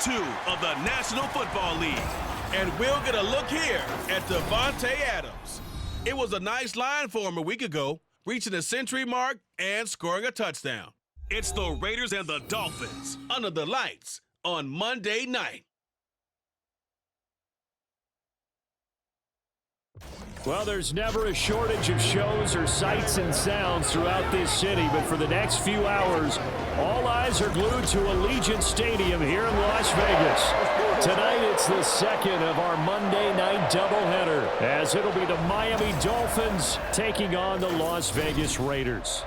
2 of the National Football League. And we'll get a look here at Davante Adams. It was a nice line for him a week ago, reaching the century mark and scoring a touchdown. It's the Raiders and the Dolphins under the lights on Monday night. Well, there's never a shortage of shows or sights and sounds throughout this city, but for the next few hours, all eyes are glued to Allegiant Stadium here in Las Vegas. Tonight, it's the second of our Monday night doubleheader, as it'll be the Miami Dolphins taking on the Las Vegas Raiders.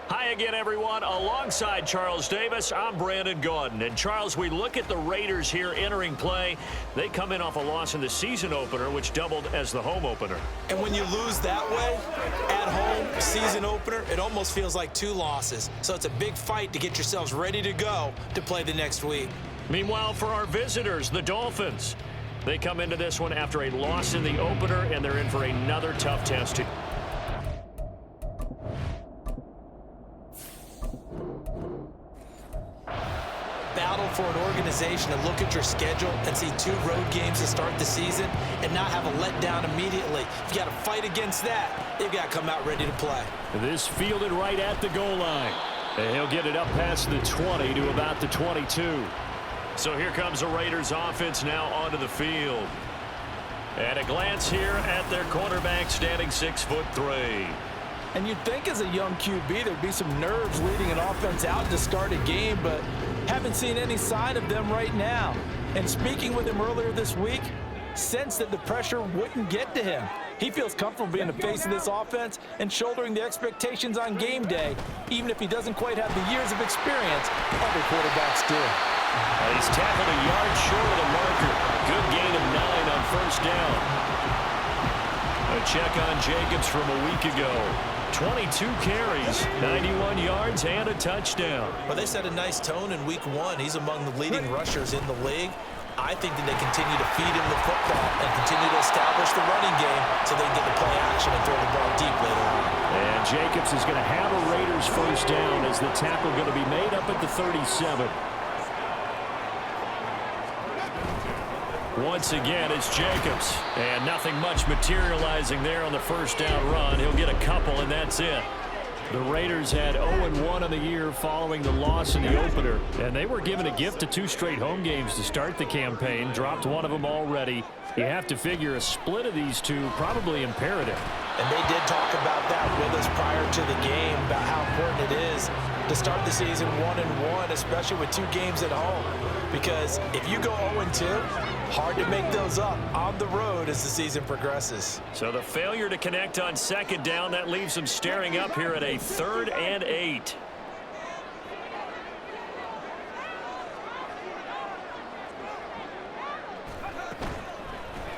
Hi again, everyone. Alongside Charles Davis, I'm Brandon Gaudin. And Charles, we look at the Raiders here entering play. They come in off a loss in the season opener, which doubled as the home opener. And when you lose that way, at home, season opener, it almost feels like 2 losses. So it's a big fight to get yourselves ready to go to play the next week. Meanwhile, for our visitors, the Dolphins, they come into this one after a loss in the opener, and they're in for another tough test. Battle for an organization to look at your schedule and see 2 road games to start the season and not have a letdown immediately. You got to fight against that. You've got to come out ready to play. This fielded right at the goal line. And he'll get it up past the 20 to about the 22. So here comes the Raiders offense now onto the field. At a glance here at their quarterback, standing 6'3". And you'd think as a young QB there'd be some nerves leading an offense out to start a game, but haven't seen any sign of them right now. And speaking with him earlier this week, sensed that the pressure wouldn't get to him. He feels comfortable being the face of this offense and shouldering the expectations on game day, even if he doesn't quite have the years of experience other quarterbacks do. He's tackled a yard short of the marker. Good gain of 9 on first down. A check on Jacobs from a week ago. 22 carries, 91 yards, and a touchdown. Well, they set a nice tone in week 1. He's among the leading rushers in the league. I think that they continue to feed him the football and continue to establish the running game so they can get the play action and throw the ball deep later on. And Jacobs is going to have a Raiders first down as the tackle going to be made up at the 37. Once again, it's Jacobs. And nothing much materializing there on the first down run. He'll get a couple, and that's it. The Raiders had 0-1 on the year following the loss in the opener. And they were given a gift of 2 straight home games to start the campaign. Dropped one of them already. You have to figure a split of these 2 probably imperative. And they did talk about that with us prior to the game, about how important it is to start the season 1-1, especially with 2 games at home. Because if you go 0-2, hard to make those up on the road as the season progresses. So the failure to connect on second down, that leaves them staring up here at a 3rd and 8.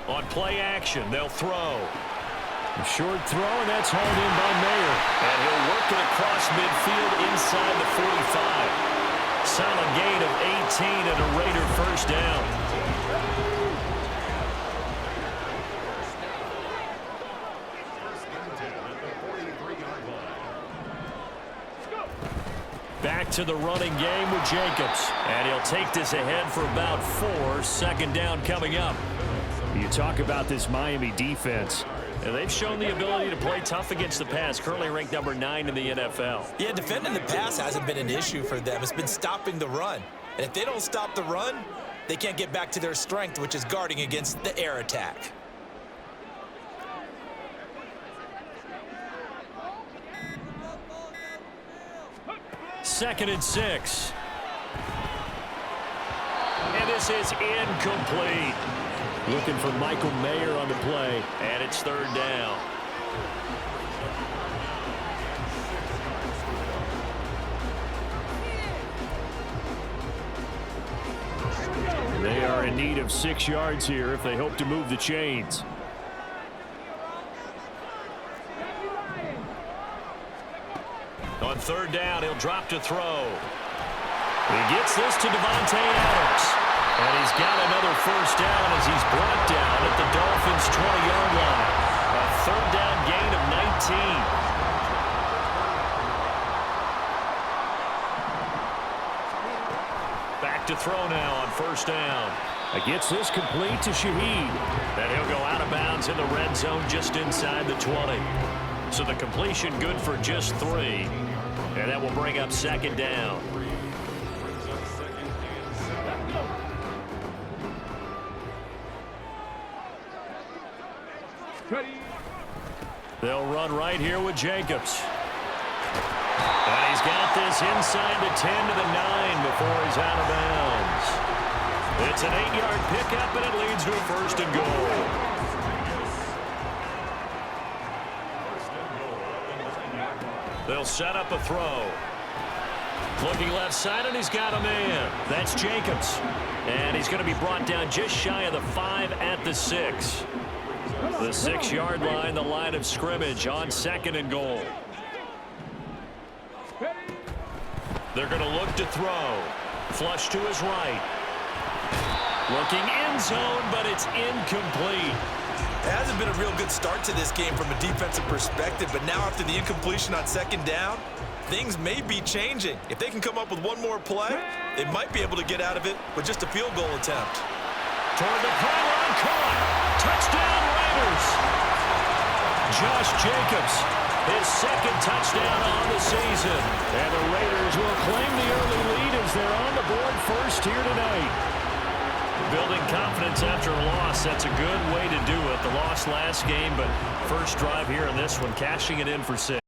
On play action, they'll throw. A short throw, and that's hauled in by Mayer. And he'll work it across midfield inside the 45. Solid gain of 18 and a Raider first down. Back to the running game with Jacobs. And he'll take this ahead for about 4. Second down coming up. You talk about this Miami defense. And they've shown the ability to play tough against the pass, currently ranked number 9 in the NFL. Yeah, defending the pass hasn't been an issue for them. It's been stopping the run. And if they don't stop the run, they can't get back to their strength, which is guarding against the air attack. Second and 6. And this is incomplete. Looking for Michael Mayer on the play. And it's 3rd down. They are in need of 6 yards here if they hope to move the chains. On 3rd down, he'll drop to throw. He gets this to Davante Adams. And he's got another first down as he's brought down at the Dolphins' 20-yard line. A 3rd down gain of 19. Back to throw now on first down. Gets this complete to Shaheed. And he'll go out of bounds in the red zone just inside the 20. So the completion good for just 3. And that will bring up second down. They'll run right here with Jacobs. And he's got this inside the 10 to the 9 before he's out of bounds. It's an 8-yard pickup, and it leads to a first and goal. They'll set up a throw. Looking left side, and he's got a man. That's Jacobs. And he's going to be brought down just shy of the 5 at the 6. The 6-yard line, the line of scrimmage on second and goal. They're going to look to throw. Flush to his right. Looking end zone, but it's incomplete. It hasn't been a real good start to this game from a defensive perspective, but now after the incompletion on second down, things may be changing. If they can come up with one more play, they might be able to get out of it with just a field goal attempt. Toward the pylon, caught. Touchdown, Raiders. Josh Jacobs, his second touchdown on the season. And the Raiders will claim the early lead as they're on the board first here tonight. Building confidence after a loss, that's a good way to do it. The loss last game, but first drive here in this one, cashing it in for 6.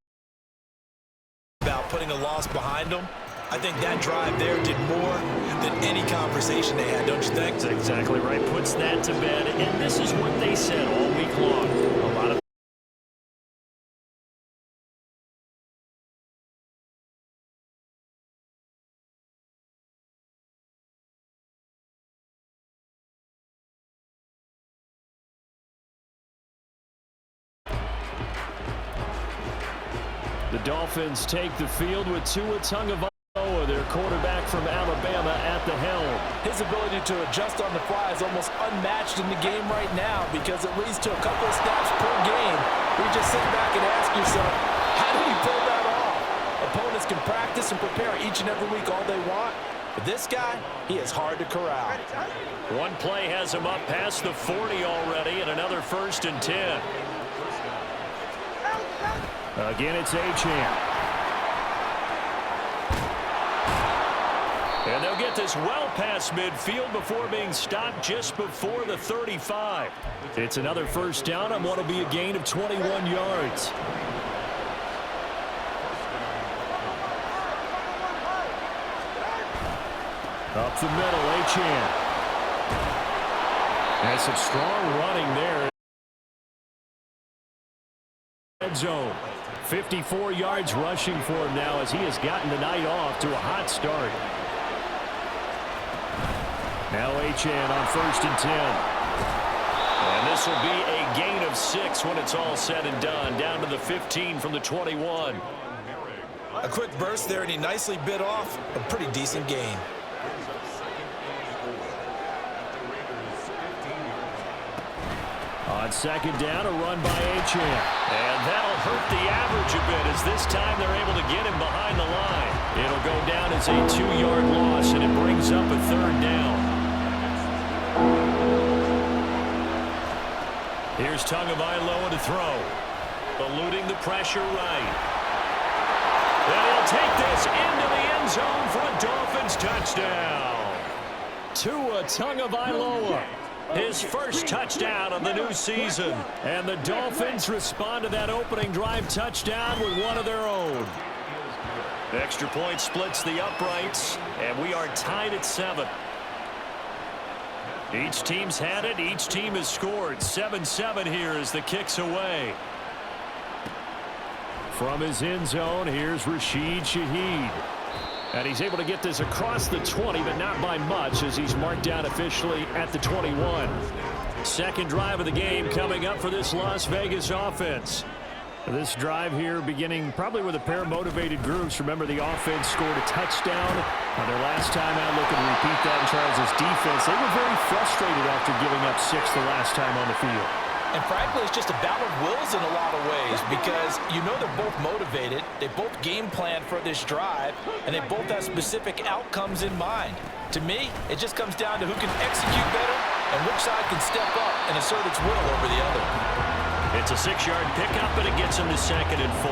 About putting a loss behind them, I think that drive there did more than any conversation they had, don't you think? That's exactly right. Puts that to bed, and this is what they said all week long. A lot of the Dolphins take the field with Tua Tagovailoa, their quarterback from Alabama, at the helm. His ability to adjust on the fly is almost unmatched in the game right now because it leads to a couple of snaps per game. You just sit back and ask yourself, how did he pull that off? Opponents can practice and prepare each and every week all they want, but this guy, he is hard to corral. One play has him up past the 40 already, and another 1st and 10. Again, it's Achane. And they'll get this well past midfield before being stopped just before the 35. It's another first down on what will be a gain of 21 yards. Up the middle, Achane. And some strong running there. Red zone. 54 yards rushing for him now as he has gotten the night off to a hot start. Now Achane on 1st and 10. And this will be a gain of 6 when it's all said and done. Down to the 15 from the 21. A quick burst there, and he nicely bit off a pretty decent gain. On second down, a run by Achane. And that'll hurt the average a bit as this time they're able to get him behind the line. It'll go down as a 2-yard loss, and it brings up a 3rd down. Here's Tagovailoa to throw. Eluding the pressure right. And he'll take this into the end zone for a Dolphins touchdown. Tua Tagovailoa. His first touchdown of the new season. And the Dolphins respond to that opening drive touchdown with one of their own. The extra point splits the uprights, and we are tied at 7. Each team's had it. Each team has scored. 7-7 here as the kick's away. From his end zone, here's Rashid Shaheed. And he's able to get this across the 20, but not by much as he's marked down officially at the 21. Second drive of the game coming up for this Las Vegas offense. This drive here beginning probably with a pair of motivated groups. Remember, the offense scored a touchdown on their last time out. Looking to repeat that in Charles' defense. They were very frustrated after giving up 6 the last time on the field. And frankly, it's just a battle of wills in a lot of ways because you know they're both motivated, they both game plan for this drive, and they both have specific outcomes in mind. To me, it just comes down to who can execute better and which side can step up and assert its will over the other. It's a 6-yard pickup, and it gets them to 2nd and 4.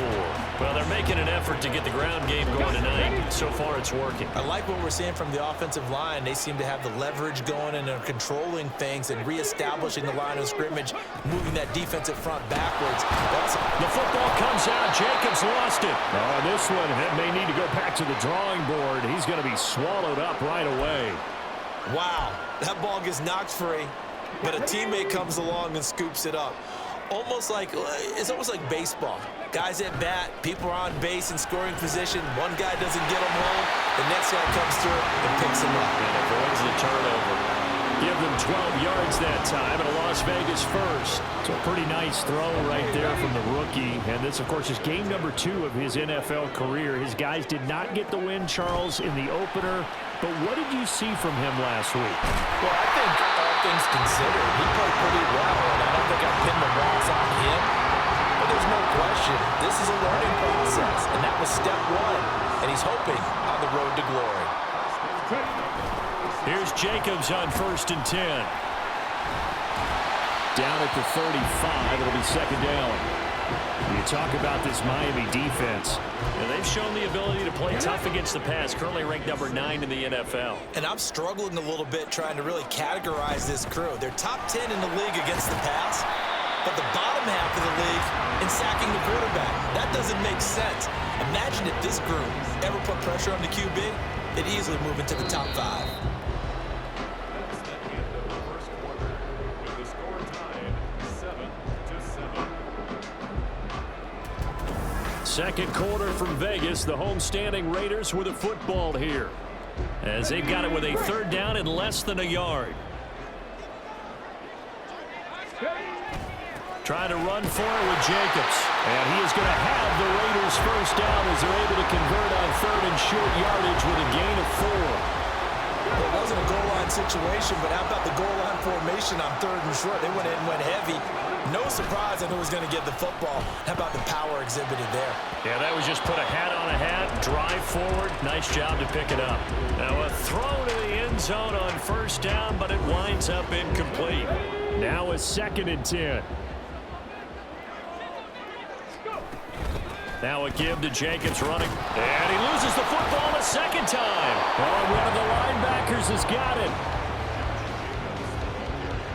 Well, they're making an effort to get the ground game going tonight. So far, it's working. I like what we're seeing from the offensive line. They seem to have the leverage going and they're controlling things and reestablishing the line of scrimmage, moving that defensive front backwards. The football comes out. Jacobs lost it. Oh, this one may need to go back to the drawing board. He's going to be swallowed up right away. Wow, that ball gets knocked free, but a teammate comes along and scoops it up. It's almost like baseball. Guys at bat, people are on base in scoring position. One guy doesn't get him home. The next guy comes through and picks him up. And avoids the turnover. Give them 12 yards that time, and a Las Vegas first. So a pretty nice throw right there from the rookie. And this, of course, is game number 2 of his NFL career. His guys did not get the win, Charles, in the opener. But what did you see from him last week? Well, I think all things considered, he played pretty well, and I don't think I pinned the loss on him. But there's no question, this is a learning process, and that was step 1, and he's hoping on the road to glory. Here's Jacobs on 1st and 10. Down at the 35, it'll be 2nd down. You talk about this Miami defense. And they've shown the ability to play tough against the pass, currently ranked number 9 in the NFL. And I'm struggling a little bit trying to really categorize this crew. They're top 10 in the league against the pass, but the bottom half of the league in sacking the quarterback. That doesn't make sense. Imagine if this group ever put pressure on the QB, they'd easily move into the top 5. Second quarter from Vegas. The homestanding Raiders with a football here, as they've got it with a 3rd down and less than a yard. Trying to run for it with Jacobs. And he is going to have the Raiders first down as they're able to convert on 3rd and short yardage with a gain of 4. Well, it wasn't a goal line situation, but how about the goal line formation on 3rd and short? They went in and went heavy. No surprise on who was going to get the football. How about the power exhibited there? Yeah, that was just put a hat on a hat, drive forward. Nice job to pick it up. Now a throw to the end zone on 1st down, but it winds up incomplete. Now a 2nd and 10. Now a give to Jacobs running. And he loses the football a 2nd time. Oh, one of the linebackers has got it.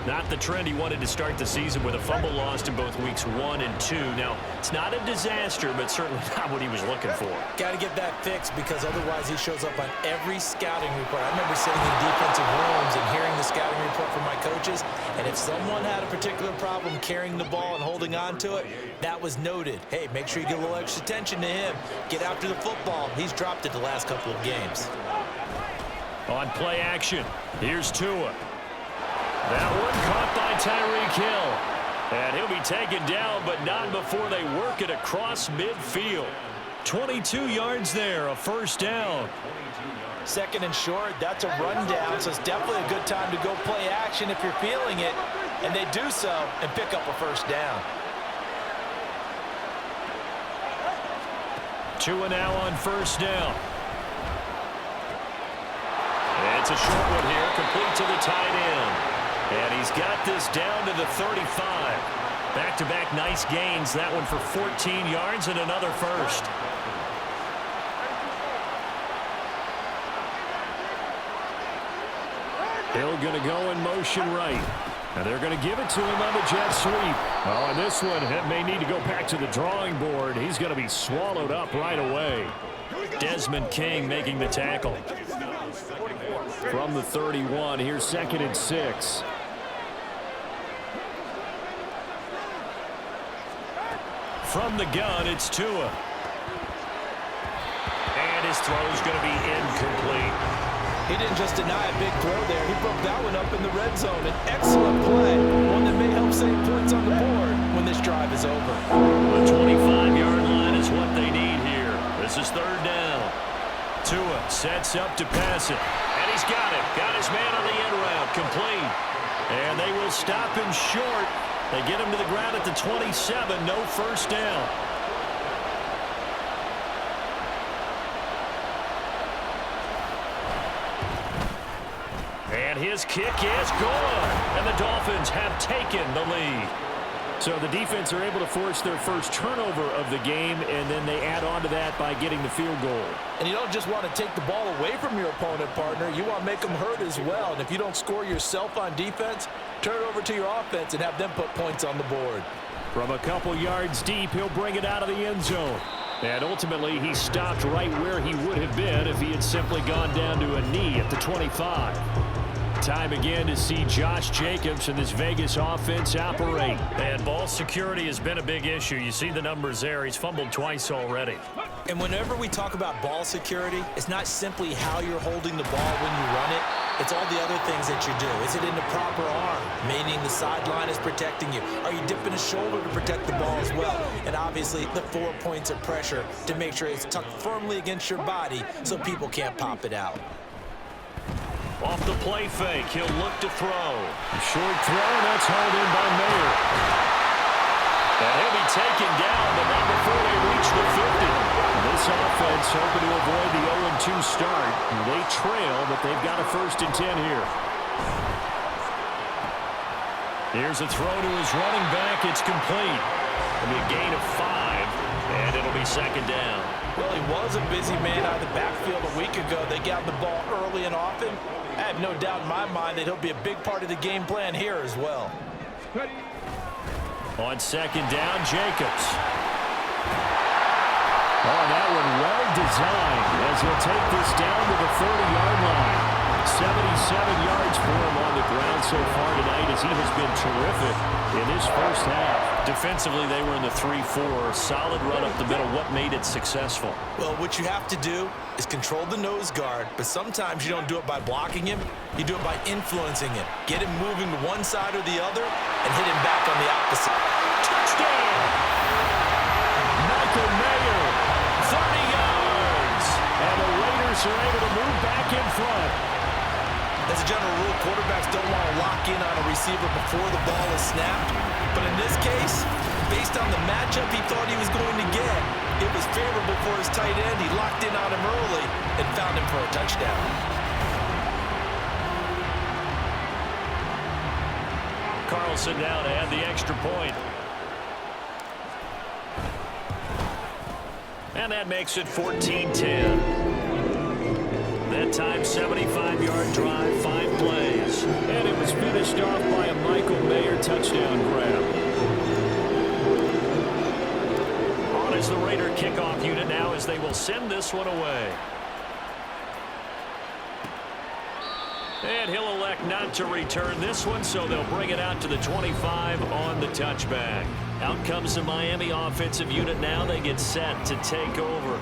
Not the trend he wanted to start the season with a fumble lost in both weeks 1 and 2. Now, it's not a disaster, but certainly not what he was looking for. Got to get that fixed because otherwise he shows up on every scouting report. I remember sitting in defensive rooms and hearing the scouting report from my coaches, and if someone had a particular problem carrying the ball and holding on to it, that was noted. Hey, make sure you get a little extra attention to him. Get after the football. He's dropped it the last couple of games. On play action, here's Tua. That one caught by Tyreek Hill. And he'll be taken down, but not before they work it across midfield. 22 yards there, a 1st down. 2nd and short, that's a rundown, so it's definitely a good time to go play action if you're feeling it. And they do so and pick up a 1st down. Tua now on 1st down. It's a short one here, complete to the tight end. And he's got this down to the 35. Back-to-back nice gains. That one for 14 yards and another 1st. Hill going to go in motion right. And they're going to give it to him on the jet sweep. Oh, and this one may need to go back to the drawing board. He's going to be swallowed up right away. Desmond King making the tackle. From the 31, here's 2nd and 6. From the gun, it's Tua. And his throw's going to be incomplete. He didn't just deny a big throw there. He broke that one up in the red zone. An excellent play. One that may help save points on the board when this drive is over. The 25-yard line is what they need here. This is 3rd down. Tua sets up to pass it. And he's got it. Got his man on the end route. Complete. And they will stop him short They get him to the ground at the 27, no first down. And his kick is good. And the Dolphins have taken the lead. So the defense are able to force their first turnover of the game, and then they add on to that by getting the field goal. And you don't just want to take the ball away from your opponent, partner. You want to make them hurt as well. And if you don't score yourself on defense, turn it over to your offense and have them put points on the board. From a couple yards deep, he'll bring it out of the end zone. And ultimately, he stopped right where he would have been if he had simply gone down to a knee at the 25. Time again to see Josh Jacobs and this Vegas offense operate. And ball security has been a big issue. You see the numbers there. He's fumbled twice already. And whenever we talk about ball security, it's not simply how you're holding the ball when you run it. It's all the other things that you do. Is it in the proper arm, meaning the sideline is protecting you? Are you dipping a shoulder to protect the ball as well? And obviously, the 4 points of pressure to make sure it's tucked firmly against your body so people can't pop it out. Off the play fake, he'll look to throw. A short throw, that's hauled in by Mayer. And he'll be taken down, but not before they reach the 50. This offense hoping to avoid the 0-2 start. They trail, but they've got a 1st and 10 here. Here's a throw to his running back. It's complete. It'll be a gain of 5, and it'll be 2nd down. Well, he was a busy man out of the backfield a week ago. They got the ball early and often. I have no doubt in my mind that he'll be a big part of the game plan here as well. On 2nd down, Jacobs. Oh, that one well designed as he'll take this down to the 30-yard line. 77 yards for him on the ground so far tonight as he has been terrific in his first half. Defensively, they were in the 3-4. Solid run up the middle. What made it successful? Well, what you have to do is control the nose guard, but sometimes you don't do it by blocking him. You do it by influencing him. Get him moving to one side or the other and hit him back on the opposite. Touchdown! Michael Mayer, 30 yards. And the Raiders are able to move back in front. As a general rule, quarterbacks don't want to lock in on a receiver before the ball is snapped. But in this case, based on the matchup he thought he was going to get, it was favorable for his tight end. He locked in on him early and found him for a touchdown. Carlson now to add the extra point. And that makes it 14-10. That time, 75-yard drive, 5 plays. And it was finished off by a Michael Mayer touchdown grab. On is the Raider kickoff unit now as they will send this one away. And he'll elect not to return this one, so they'll bring it out to the 25 on the touchback. Out comes the Miami offensive unit now. They get set to take over.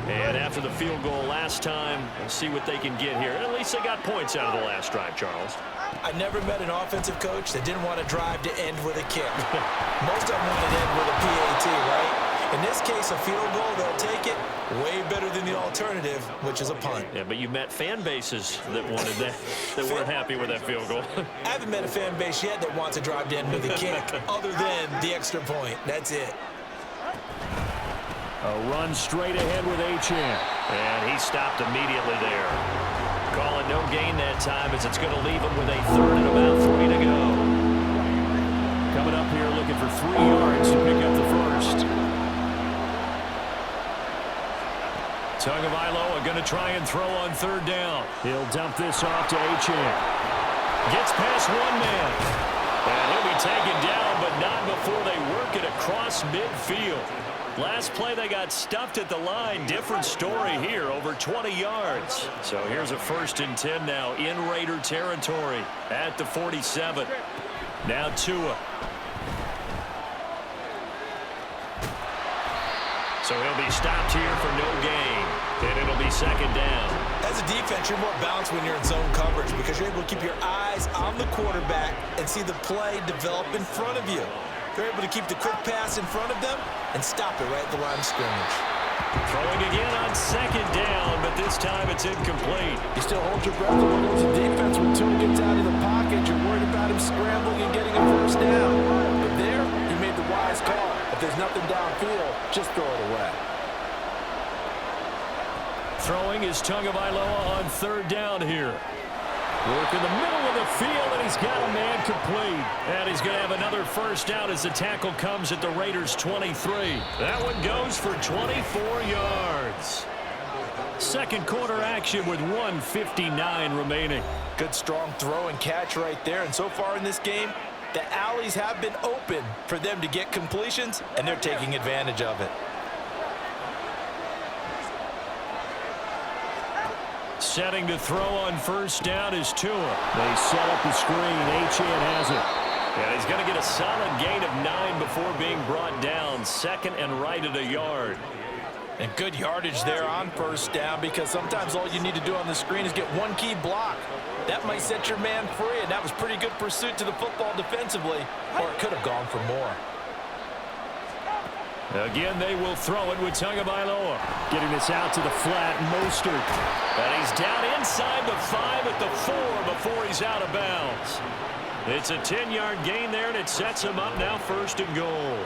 And after the field goal last time, we'll see what they can get here. At least they got points out of the last drive, Charles. I never met an offensive coach that didn't want to drive to end with a kick. Most of them want to end with a PAT, right? In this case, a field goal, they'll take it. Way better than the alternative, which is a punt. Yeah, but you met fan bases that wanted that, that weren't happy with that field goal. I haven't met a fan base yet that wants to drive to end with a kick, other than the extra point. That's it. A run straight ahead with Achane. And he stopped immediately there. Call it no gain that time as it's going to leave him with a 3rd and about 3 to go. Coming up here looking for 3 yards to pick up the first. Tagovailoa going to try and throw on 3rd down. He'll dump this off to Achane. Gets past one man. And he'll be taken down, but not before they work it across midfield. Last play, they got stuffed at the line. Different story here, over 20 yards. So here's a 1st and 10 now in Raider territory at the 47. Now Tua. So he'll be stopped here for no gain. And it'll be 2nd down. As a defense, you're more balanced when you're in zone coverage because you're able to keep your eyes on the quarterback and see the play develop in front of you. They're able to keep the quick pass in front of them and stop it right at the line of scrimmage. Throwing again on 2nd down, but this time it's incomplete. You still hold your breath when you lose the defense. When Tua gets out of the pocket, you're worried about him scrambling and getting a 1st down. If there's nothing downfield, just throw it away. Throwing is Tagovailoa on 3rd down here. Work in the middle of the field, and he's got a man complete. And he's going to have another first down as the tackle comes at the Raiders' 23. That one goes for 24 yards. Second quarter action with 1:59 remaining. Good strong throw and catch right there. And so far in this game, the alleys have been open for them to get completions, and they're taking advantage of it. Setting to throw on first down is Tua. They set up the screen. Achane has it. And he's going to get a solid gain of 9 before being brought down. 2nd and right at a yard. And good yardage there on first down, because sometimes all you need to do on the screen is get one key block. That might set your man free, and that was pretty good pursuit to the football defensively, or it could have gone for more. Again, they will throw it with Tagovailoa. Getting this out to the flat, Mostert. And he's down inside the 5 at the 4 before he's out of bounds. It's a 10-yard gain there, and it sets him up now 1st and goal.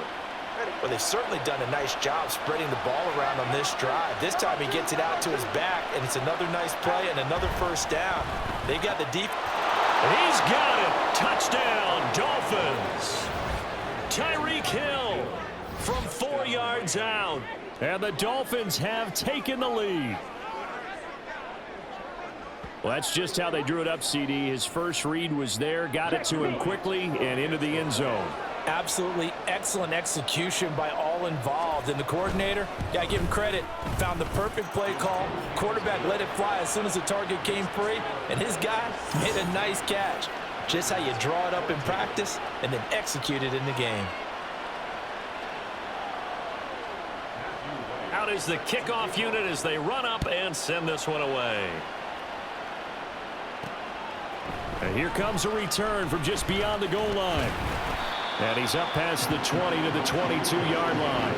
Well, they've certainly done a nice job spreading the ball around on this drive. This time he gets it out to his back, and it's another nice play and another first down. They've got the deep. He's got it. Touchdown, Dolphins. Tyreek Hill from 4 yards out. And the Dolphins have taken the lead. Well, that's just how they drew it up, CD. His first read was there, got it to him quickly, and into the end zone. Absolutely excellent execution by all involved. And the coordinator, yeah, give him credit, found the perfect play call. Quarterback let it fly as soon as the target came free, and his guy made a nice catch. Just how you draw it up in practice and then execute it in the game. Out is the kickoff unit as they run up and send this one away. And here comes a return from just beyond the goal line. And he's up past the 20 to the 22-yard line.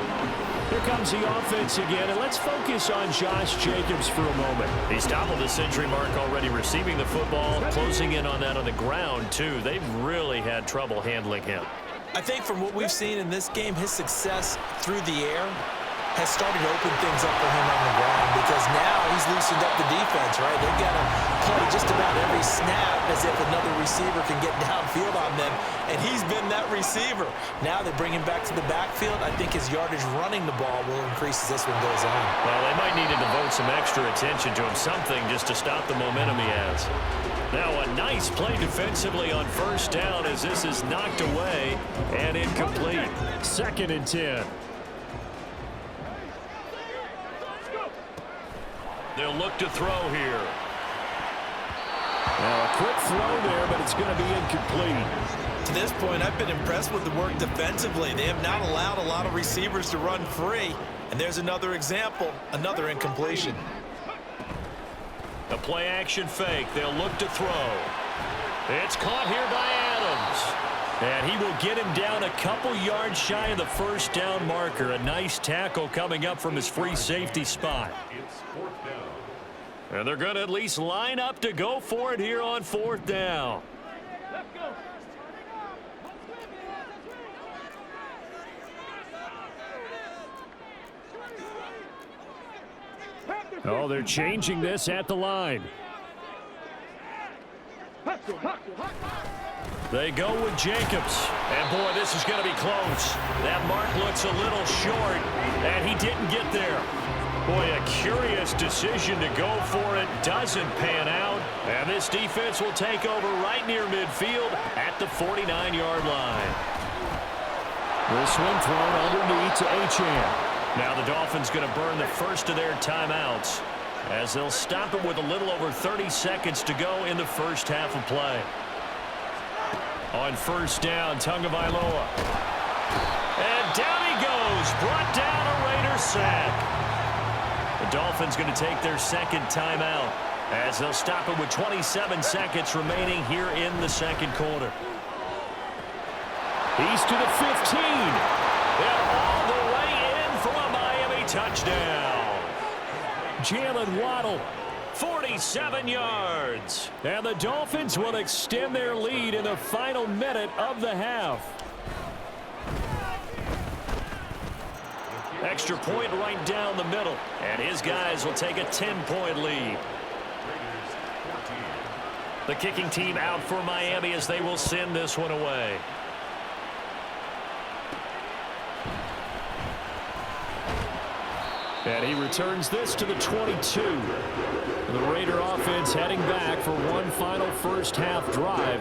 Here comes the offense again, and let's focus on Josh Jacobs for a moment. He's toppled the century mark already receiving the football, closing in on that on the ground, too. They've really had trouble handling him. I think from what we've seen in this game, his success through the air has started to open things up for him on the ground, because now he's loosened up the defense, right? They've got to play just about every snap as if another receiver can get downfield on them, and he's been that receiver. Now they bring him back to the backfield. I think his yardage running the ball will increase as this one goes on. Well, they might need to devote some extra attention to him, something just to stop the momentum he has. Now a nice play defensively on first down as this is knocked away and incomplete. 2nd and 10. They'll look to throw here. Now a quick throw there, but it's going to be incomplete. To this point, I've been impressed with the work defensively. They have not allowed a lot of receivers to run free. And there's another example, another incompletion. A play action fake. They'll look to throw. It's caught here by Adams. And he will get him down a couple yards shy of the first down marker. A nice tackle coming up from his free safety spot. And they're going to at least line up to go for it here on 4th down. Oh, they're changing this at the line. They go with Jacobs. And, boy, this is going to be close. That mark looks a little short, and he didn't get there. Boy, a curious decision to go for it. Doesn't pan out. And this defense will take over right near midfield at the 49-yard line. This one thrown underneath to Achane. Now the Dolphins going to burn the first of their timeouts as they'll stop it with a little over 30 seconds to go in the first half of play. On first down, Tagovailoa. And down he goes. Brought down a Raider sack. The Dolphins going to take their second timeout as they'll stop it with 27 seconds remaining here in the second quarter. He's to the 15. And all the way in for a Miami touchdown. Jalen Waddle, 47 yards. And the Dolphins will extend their lead in the final minute of the half. Extra point right down the middle. And his guys will take a 10-point lead. The kicking team out for Miami as they will send this one away. And he returns this to the 22. The Raider offense heading back for one final first-half drive.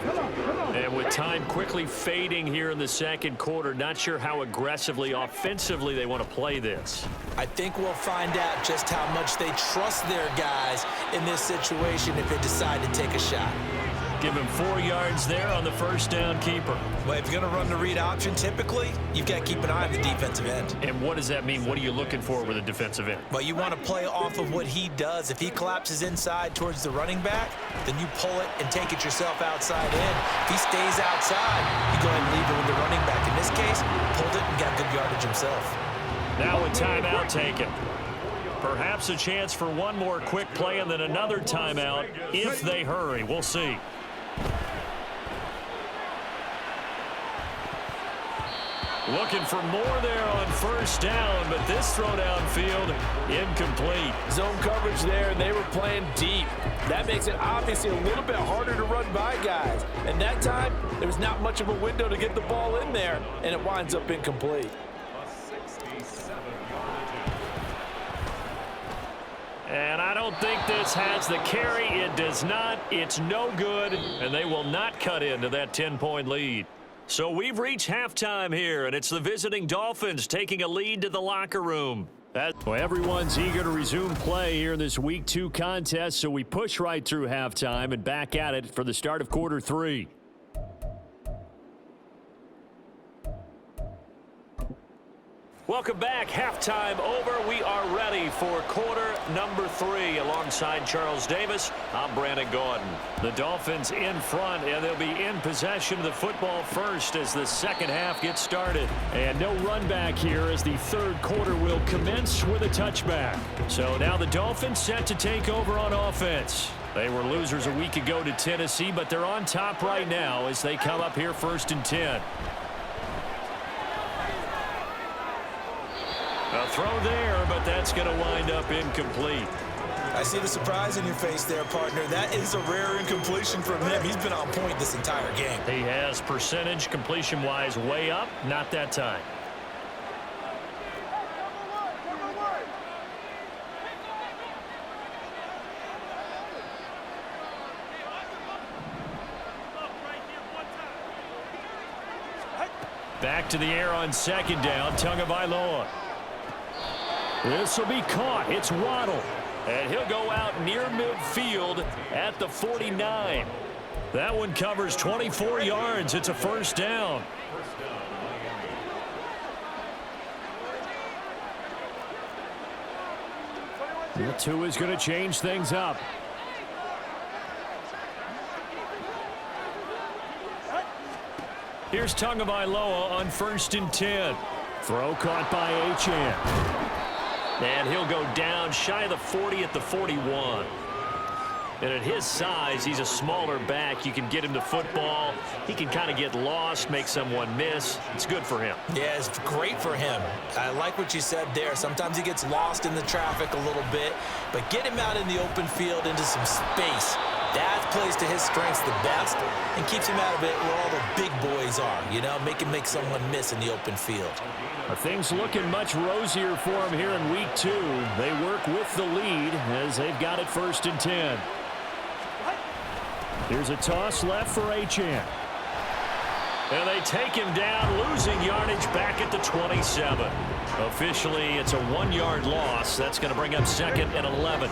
And with time quickly fading here in the second quarter, not sure how aggressively, offensively they want to play this. I think we'll find out just how much they trust their guys in this situation if they decide to take a shot. Give him 4 yards there on the first down keeper. Well, if you're going to run the read option, typically, you've got to keep an eye on the defensive end. And what does that mean? What are you looking for with a defensive end? Well, you want to play off of what he does. If he collapses inside towards the running back, then you pull it and take it yourself outside in. If he stays outside, you go ahead and leave it with the running back. In this case, pulled it and got good yardage himself. Now a timeout taken. Perhaps a chance for one more quick play and then another timeout if they hurry. We'll see. Looking for more there on first down, but this throw downfield incomplete. Zone coverage there, and they were playing deep. That makes it obviously a little bit harder to run by guys. And that time, there was not much of a window to get the ball in there, and it winds up incomplete. And I don't think this has the carry. It does not. It's no good, and they will not cut into that 10-point lead. So we've reached halftime here, and it's the visiting Dolphins taking a lead to the locker room. Well, everyone's eager to resume play here in this Week 2 contest, so we push right through halftime and back at it for the start of quarter 3. Welcome back. Halftime over. We are ready for quarter number 3. Alongside Charles Davis, I'm Brandon Gaudin. The Dolphins in front, and they'll be in possession of the football first as the second half gets started. And no run back here as the third quarter will commence with a touchback. So now the Dolphins set to take over on offense. They were losers a week ago to Tennessee, but they're on top right now as they come up here 1st and 10. A throw there, but that's going to wind up incomplete. I see the surprise in your face there, partner. That is a rare incompletion from him. He's been on point this entire game. He has percentage completion-wise way up, not that time. Back to the air on second down, Tagovailoa. This will be caught. It's Waddle. And he'll go out near midfield at the 49. That one covers 24 yards. It's a first down. The 2 is going to change things up. Here's Tagovailoa on 1st and 10. Throw caught by Achane. And he'll go down shy of the 40 at the 41. And at his size, he's a smaller back. You can get him the football. He can kind of get lost, make someone miss. It's good for him. Yeah, it's great for him. I like what you said there. Sometimes he gets lost in the traffic a little bit, but get him out in the open field into some space. That plays to his strengths the best and keeps him out of it where all the big boys are, you know, make someone miss in the open field. Things looking much rosier for him here in week 2. They work with the lead as they've got it 1st and 10. Here's a toss left for Achane. And they take him down, losing yardage back at the 27. Officially, it's a 1-yard loss. That's going to bring up 2nd and 11.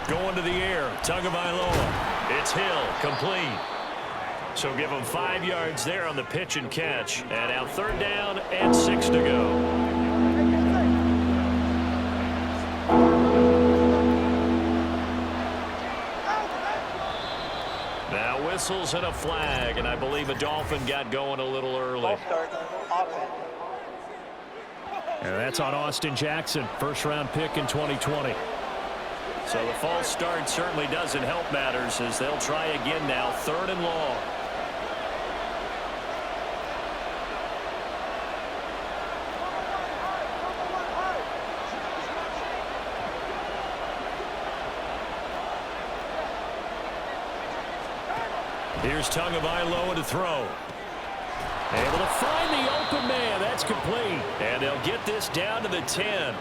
Going to the air, Tagovailoa. It's Hill, complete. So give him 5 yards there on the pitch and catch. And now 3rd down and 6 to go. Now whistles and a flag, and I believe a Dolphin got going a little early. And that's on Austin Jackson, 1st-round pick in 2020. So the false start certainly doesn't help matters as they'll try again now, 3rd and long. Here's Tagovailoa to throw. Able to find the open man. That's complete. And they'll get this down to the 10.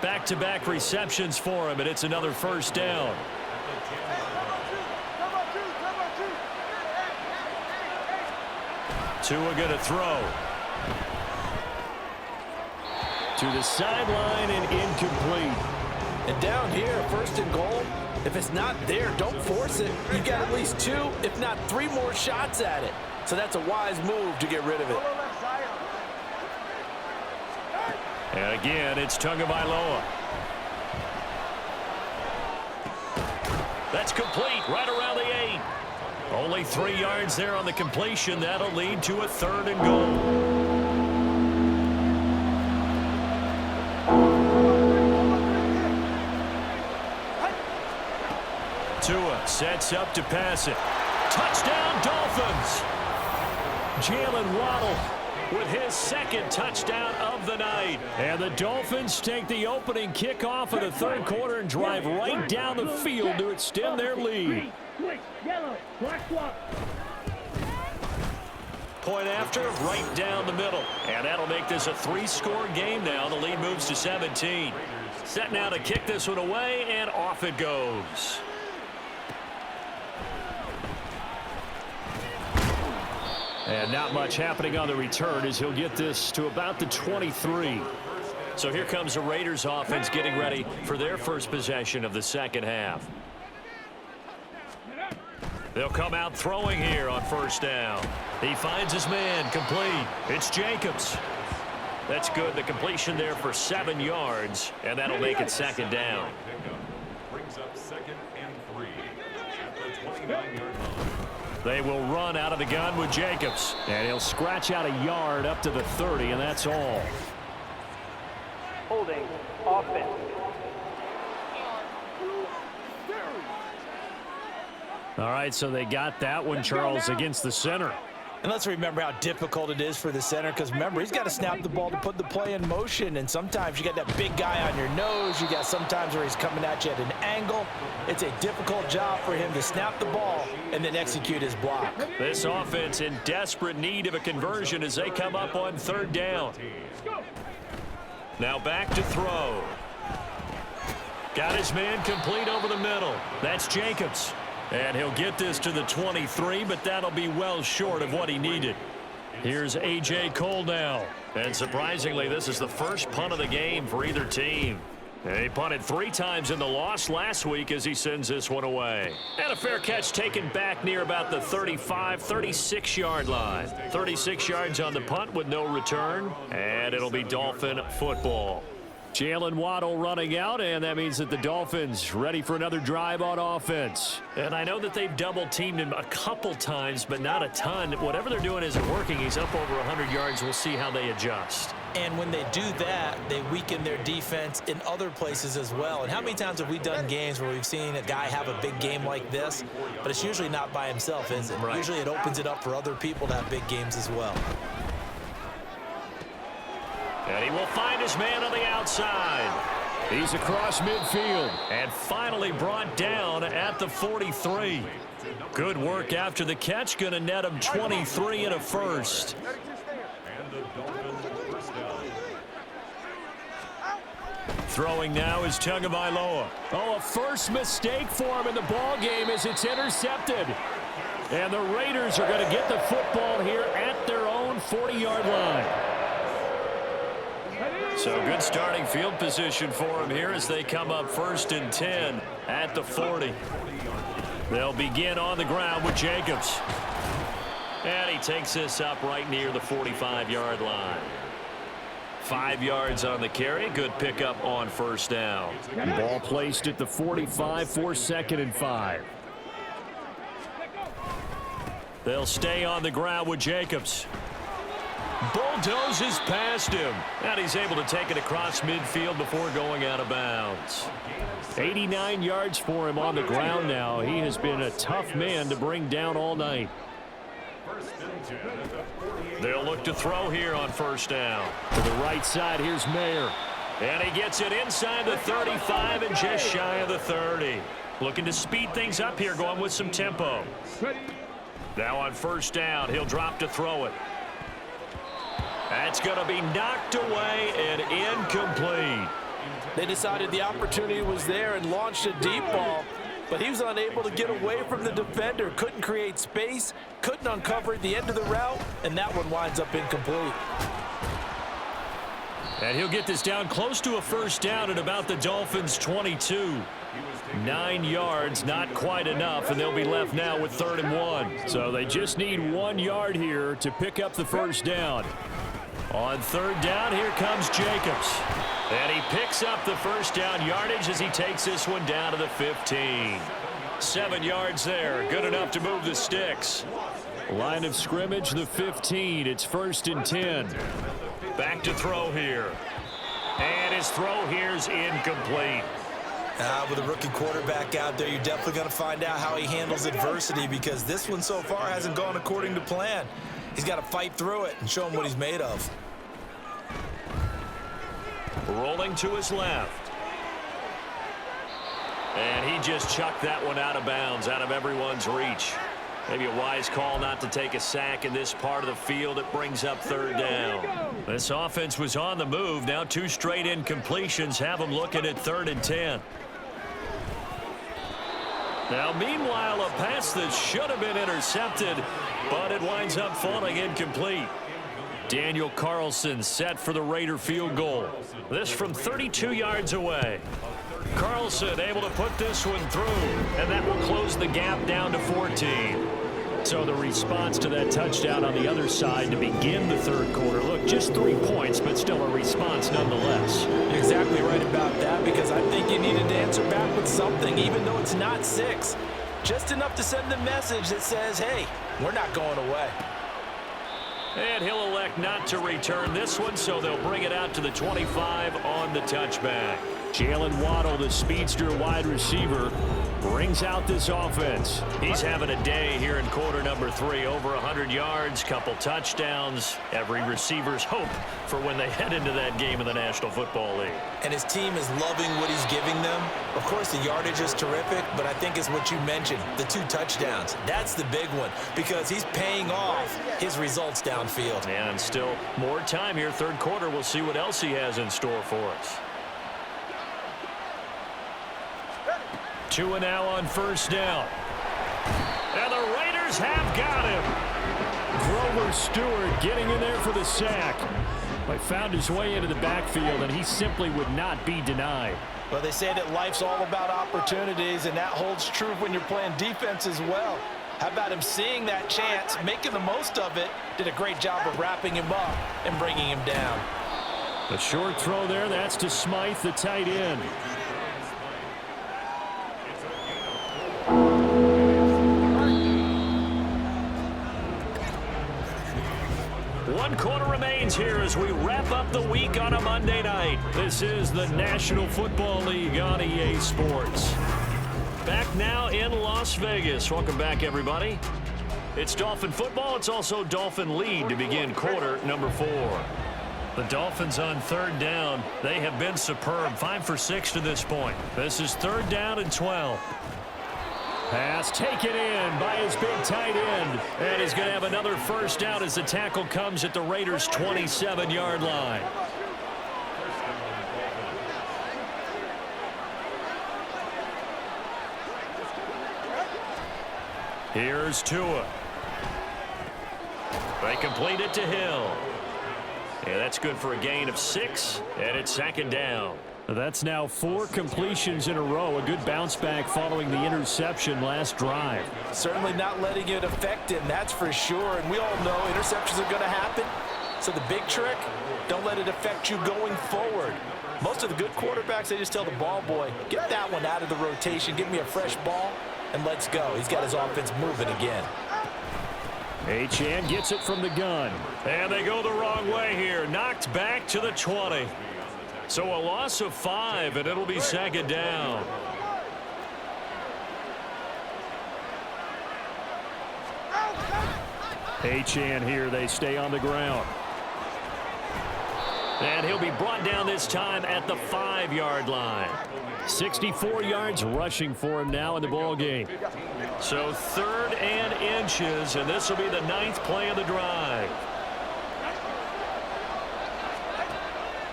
Back-to-back receptions for him, and it's another 1st down. Tua going to throw. To the sideline and incomplete. And down here, 1st and goal. If it's not there, don't force it. You've got at least 2, if not 3 more shots at it. So that's a wise move to get rid of it. And again, it's Tagovailoa. That's complete right around the 8. Only 3 yards there on the completion. That'll lead to a 3rd and goal. Tua sets up to pass it. Touchdown, Dolphins. Jalen Waddle with his 2nd touchdown of the night. And the Dolphins take the opening kickoff of the 3rd quarter and drive right down the field to extend their lead. Point after, right down the middle. And that'll make this a 3-score game now. The lead moves to 17. Set now to kick this one away, and off it goes. And not much happening on the return as he'll get this to about the 23. So here comes the Raiders offense getting ready for their first possession of the 2nd half. They'll come out throwing here on 1st down. He finds his man, complete. It's Jacobs. That's good. The completion there for 7 yards, and that'll make it 2nd down. Brings up 2nd and 3 at the 29-yard line. They will run out of the gun with Jacobs. And he'll scratch out a yard up to the 30, and that's all. Holding offense. All right, so they got that one, Charles, against the center. And let's remember how difficult it is for the center, because remember, he's got to snap the ball to put the play in motion, and sometimes you got that big guy on your nose. You got sometimes where he's coming at you at an angle. It's a difficult job for him to snap the ball and then execute his block. This offense in desperate need of a conversion as they come up on 3rd down. Now back to throw. Got his man complete over the middle. That's Jacobs. And he'll get this to the 23, but that'll be well short of what he needed. Here's A.J. Cole now. And surprisingly, this is the first punt of the game for either team. He punted 3 times in the loss last week as he sends this one away. And a fair catch taken back near about the 35, 36-yard line. 36 yards on the punt with no return. And it'll be Dolphin football. Jalen Waddle running out, and that means that the Dolphins ready for another drive on offense. And I know that they've double-teamed him a couple times, but not a ton. Whatever they're doing isn't working. He's up over 100 yards. We'll see how they adjust. And when they do that, they weaken their defense in other places as well. And how many times have we done games where we've seen a guy have a big game like this, but it's usually not by himself, is it? Right. Usually it opens it up for other people to have big games as well. And he will find his man on the outside. He's across midfield and finally brought down at the 43. Good work after the catch. Going to net him 23 and a first. Throwing now is Tagovailoa. Oh, a first mistake for him in the ball game as it's intercepted. And the Raiders are going to get the football here at their own 40-yard line. So good starting field position for him here as they come up 1st and 10 at the 40. They'll begin on the ground with Jacobs. And he takes this up right near the 45-yard line. 5 yards on the carry. Good pickup on 1st down. Ball placed at the 45 for 2nd and 5. They'll stay on the ground with Jacobs. bulldozes past him. And he's able to take it across midfield before going out of bounds. 89 yards for him on the ground now. He has been a tough man to bring down all night. They'll look to throw here on first down. To the right side, here's Mayer. And he gets it inside the 35 and just shy of the 30. Looking to speed things up here, going with some tempo. Now on first down, he'll drop to throw it. That's going to be knocked away and incomplete. They decided the opportunity was there and launched a deep ball, but he was unable to get away from the defender, couldn't create space, couldn't uncover at the end of the route, and that one winds up incomplete. And he'll get this down close to a first down at about the Dolphins' 22. 9 yards, not quite enough, and they'll be left now with 3rd and 1. So they just need 1 yard here to pick up the first down. On 3rd down, here comes Jacobs. And he picks up the first down yardage as he takes this one down to the 15. 7 yards there, good enough to move the sticks. Line of scrimmage, the 15. It's 1st and 10. Back to throw here. And his throw here's incomplete. With a rookie quarterback out there, you're definitely going to find out how he handles adversity, because this one so far hasn't gone according to plan. He's got to fight through it and show him what he's made of. Rolling to his left. And he just chucked that one out of bounds, out of everyone's reach. Maybe a wise call not to take a sack in this part of the field. It brings up 3rd down. This offense was on the move. Now 2 straight incompletions have them looking at 3rd and 10. Now, meanwhile, a pass that should have been intercepted, but it winds up falling incomplete. Daniel Carlson set for the Raider field goal. This from 32 yards away. Carlson able to put this one through, and that will close the gap down to 14. So the response to that touchdown on the other side to begin the 3rd quarter. Look, just 3 points, but still a response nonetheless. You're exactly right about that, because I think you needed to answer back with something, even though it's not 6. Just enough to send the message that says, hey, we're not going away. And he'll elect not to return this one, so they'll bring it out to the 25 on the touchback. Jalen Waddle, the speedster wide receiver, brings out this offense. He's having a day here in quarter number 3. Over 100 yards, couple touchdowns. Every receiver's hope for when they head into that game in the National Football League. And his team is loving what he's giving them. Of course, the yardage is terrific, but I think it's what you mentioned, the 2 touchdowns. That's the big one, because he's paying off his results downfield. And still more time here, 3rd quarter. We'll see what else he has in store for us. 2 and now on first down. And the Raiders have got him. Grover Stewart getting in there for the sack. He found his way into the backfield, and he simply would not be denied. Well, they say that life's all about opportunities, and that holds true when you're playing defense as well. How about him seeing that chance, making the most of it, did a great job of wrapping him up and bringing him down. A short throw there, that's to Smythe, the tight end. One quarter remains here as we wrap up the week on a Monday night. This is the National Football League on EA Sports. Back now in Las Vegas. Welcome back, everybody. It's Dolphin football. It's also Dolphin lead to begin quarter number 4. The Dolphins on 3rd down. They have been superb. 5 for 6 to this point. This is 3rd down and 12. Pass taken in by his big tight end. And he's going to have another first down as the tackle comes at the Raiders' 27-yard line. Here's Tua. They complete it to Hill. Yeah, that's good for a gain of 6, and it's 2nd down. That's now 4 completions in a row. A good bounce back following the interception last drive. Certainly not letting it affect him, that's for sure. And we all know interceptions are going to happen. So the big trick, don't let it affect you going forward. Most of the good quarterbacks, they just tell the ball boy, get that one out of the rotation, give me a fresh ball, and let's go. He's got his offense moving again. Achane gets it from the gun. And they go the wrong way here. Knocked back to the 20. So a loss of 5, and it'll be second down. Achane here. They stay on the ground. And he'll be brought down this time at the 5-yard line. 64 yards rushing for him now in the ball game. So 3rd and inches, and this will be the 9th play of the drive.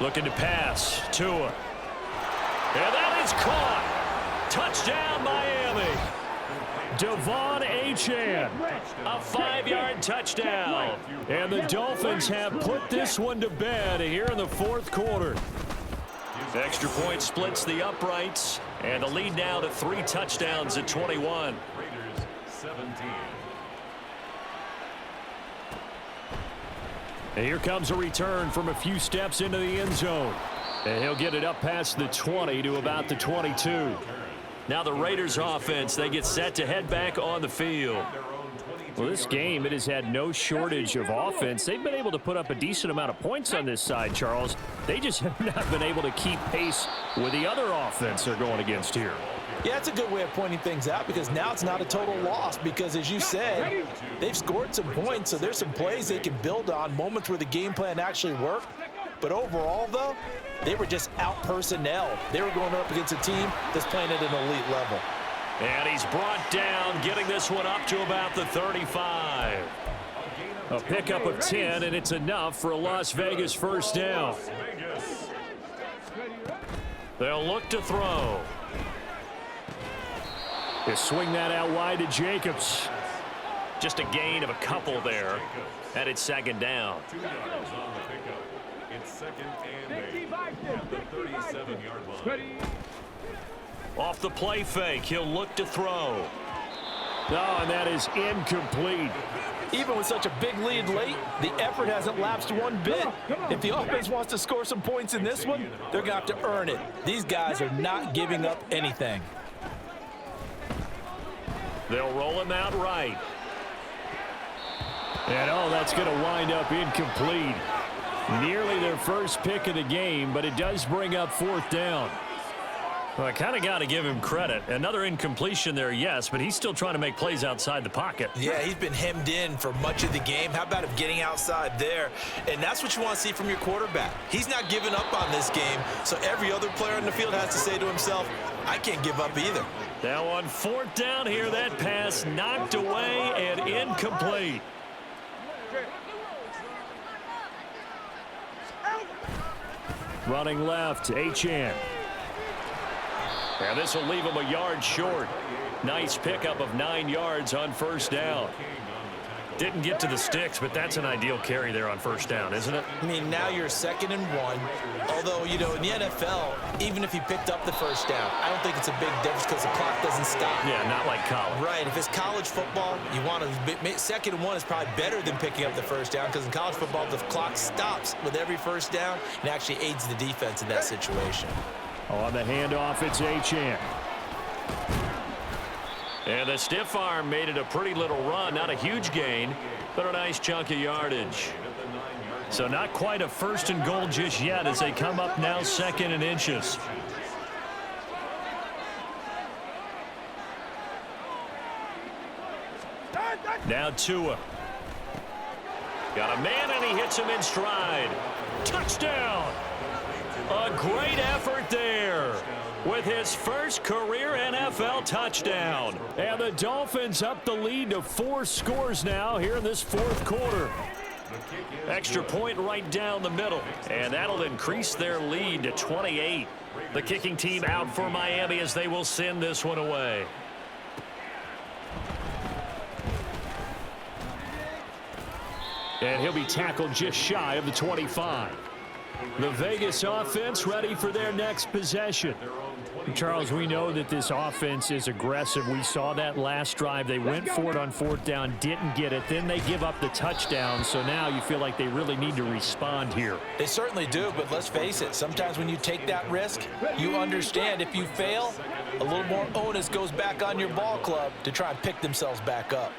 Looking to pass. Tua. And that is caught. Touchdown, Miami. Devon Achane. A 5-yard touchdown. And the Dolphins have put this one to bed here in the 4th quarter. Extra point splits the uprights, and the lead now to 3 touchdowns at 21. Raiders 17. And here comes a return from a few steps into the end zone. And he'll get it up past the 20 to about the 22. Now the Raiders offense, they get set to head back on the field. Well, this game, it has had no shortage of offense. They've been able to put up a decent amount of points on this side, Charles. They just have not been able to keep pace with the other offense they're going against here. Yeah, it's a good way of pointing things out because now it's not a total loss because, as you said, they've scored some points, so there's some plays they can build on, moments where the game plan actually worked. But overall, though, they were just out personnel. They were going up against a team that's playing at an elite level. And he's brought down, getting this one up to about the 35. A pickup of 10, and it's enough for a Las Vegas first down. They'll look to throw. They swing that out wide to Jacobs. Just a gain of a couple there, and it's second down. 2 yards on the pickup. It's 2nd and 8 at the 37-yard line. Off the play fake, he'll look to throw. Oh, and that is incomplete. Even with such a big lead late, the effort hasn't lapsed one bit. If the offense wants to score some points in this one, they're going to have to earn it. These guys are not giving up anything. They'll roll him out right. And, oh, that's going to wind up incomplete. Nearly their first pick of the game, but it does bring up 4th down. Well, I kind of got to give him credit. Another incompletion there, yes, but he's still trying to make plays outside the pocket. Yeah, he's been hemmed in for much of the game. How about him getting outside there? And that's what you want to see from your quarterback. He's not giving up on this game, so every other player on the field has to say to himself, I can't give up either. Now on 4th down here, that pass knocked away and incomplete. Running left, Achane. And this will leave him a yard short. Nice pickup of 9 yards on first down. Didn't get to the sticks, but that's an ideal carry there on first down, isn't it? I mean, now you're 2nd and 1. Although, you know, in the NFL, even if he picked up the first down, I don't think it's a big difference because the clock doesn't stop. Yeah, not like college. Right. If it's college football, you want to 2nd and 1 is probably better than picking up the first down because in college football, the clock stops with every first down and actually aids the defense in that situation. On the handoff, it's Achane. And the stiff arm made it a pretty little run. Not a huge gain, but a nice chunk of yardage. So not quite a 1st and goal just yet as they come up now 2nd and inches. Now Tua. Got a man and he hits him in stride. Touchdown! A great effort there with his first career NFL touchdown. And the Dolphins up the lead to 4 scores now here in this 4th quarter. Extra point right down the middle, and that'll increase their lead to 28. The kicking team out for Miami as they will send this one away. And he'll be tackled just shy of the 25. The Vegas offense ready for their next possession. Charles, we know that this offense is aggressive. We saw that last drive. They went for it on 4th down, didn't get it. Then they give up the touchdown. So now you feel like they really need to respond here. They certainly do, but let's face it. Sometimes when you take that risk, you understand if you fail, a little more onus goes back on your ball club to try and pick themselves back up.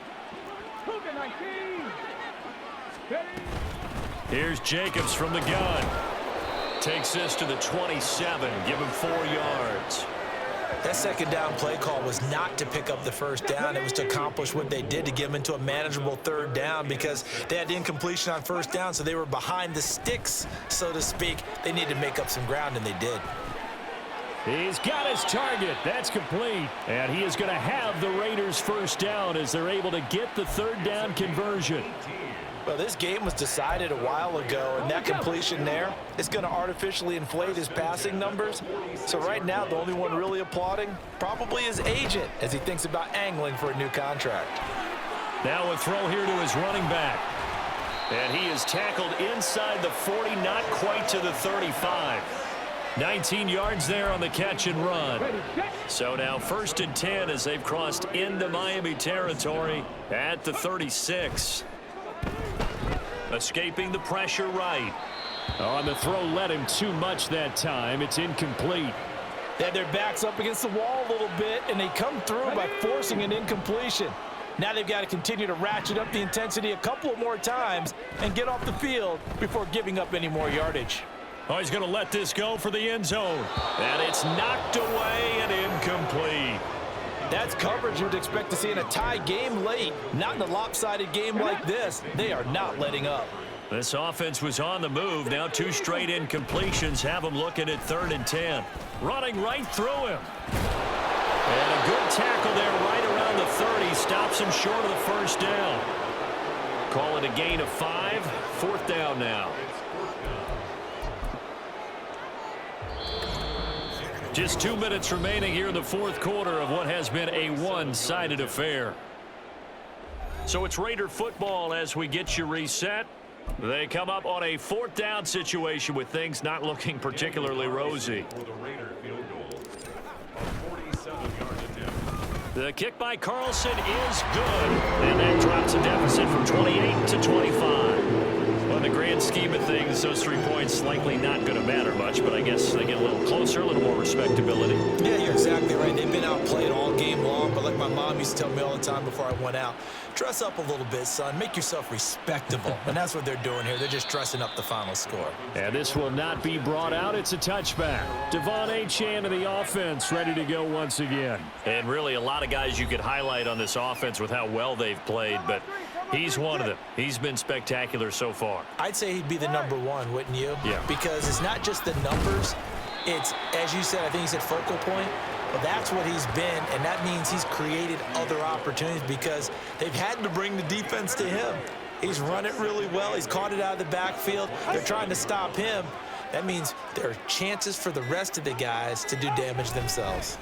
Here's Jacobs from the gun. Takes this to the 27. Give him 4 yards. That second down play call was not to pick up the first down. It was to accomplish what they did, to get them into a manageable third down, because they had incompletion on first down, so they were behind the sticks, so to speak. They needed to make up some ground, and they did. He's got his target. That's complete. And he is going to have the Raiders first down as they're able to get the third down conversion. Well, this game was decided a while ago, and that completion there is going to artificially inflate his passing numbers. So right now, the only one really applauding probably his agent as he thinks about angling for a new contract. Now a throw here to his running back. And he is tackled inside the 40, not quite to the 35. 19 yards there on the catch and run. So now 1st and 10 as they've crossed into Miami territory at the 36. Escaping the pressure right. On the throw, led him too much that time. It's incomplete. They had their backs up against the wall a little bit, and they come through by forcing an incompletion. Now they've got to continue to ratchet up the intensity a couple of more times and get off the field before giving up any more yardage. Oh, he's going to let this go for the end zone. And it's knocked away and incomplete. That's coverage you'd expect to see in a tie game late. Not in a lopsided game like this. They are not letting up. This offense was on the move. Now 2 straight incompletions have them looking at 3rd and 10. Running right through him. And a good tackle there right around the 30. Stops him short of the first down. Call it a gain of 5. 4th down now. Just 2 minutes remaining here in the 4th quarter of what has been a one-sided affair. So it's Raider football as we get you reset. They come up on a 4th down situation with things not looking particularly rosy. The kick by Carlson is good. And that drops a deficit from 28 to 25. Well, in the grand scheme of things, those 3 points likely not going to matter much, but I guess they get a little closer, a little more respectability. Yeah, you're exactly right. They've been outplayed all game long, but like my mom used to tell me all the time before I went out, dress up a little bit, son. Make yourself respectable. And that's what they're doing here. They're just dressing up the final score. And this will not be brought out. It's a touchback. Devon Achane of the offense ready to go once again. And really a lot of guys you could highlight on this offense with how well they've played, but he's one of them. He's been spectacular so far. I'd say he'd be the number 1, wouldn't you? Yeah. Because it's not just the numbers. It's, as you said, I think you said focal point. Well, that's what he's been, and that means he's created other opportunities because they've had to bring the defense to him. He's run it really well. He's caught it out of the backfield. They're trying to stop him. That means there are chances for the rest of the guys to do damage themselves.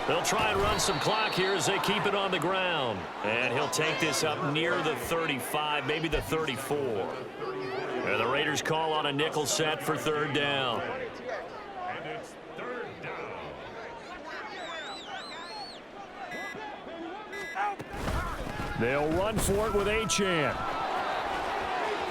They'll try and run some clock here as they keep it on the ground. And he'll take this up near the 35, maybe the 34. And the Raiders call on a nickel set for 3rd down. And it's 3rd down. They'll run for it with Achane.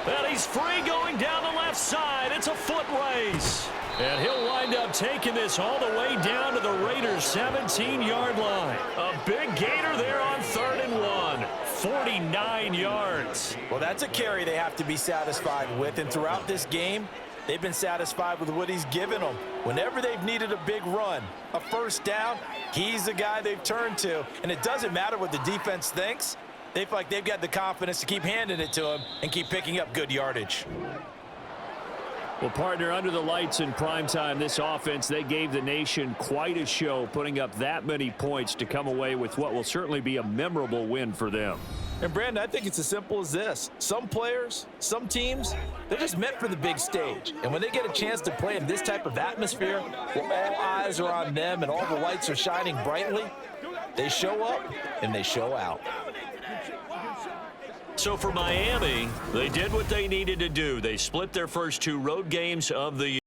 And he's free going down the left side. It's a foot race. And he'll wind up taking this all the way down to the Raiders' 17-yard line. A big gainer there on 3rd and 1. 49 yards. Well, that's a carry they have to be satisfied with, and throughout this game, they've been satisfied with what he's given them. Whenever they've needed a big run, a first down, he's the guy they've turned to. And it doesn't matter what the defense thinks. They feel like they've got the confidence to keep handing it to him and keep picking up good yardage. Well, partner, under the lights in prime time, this offense, they gave the nation quite a show, putting up that many points to come away with what will certainly be a memorable win for them. And, Brandon, I think it's as simple as this. Some players, some teams, they're just meant for the big stage. And when they get a chance to play in this type of atmosphere where all eyes are on them and all the lights are shining brightly, they show up and they show out. So for Miami, they did what they needed to do. They split their first 2 road games of the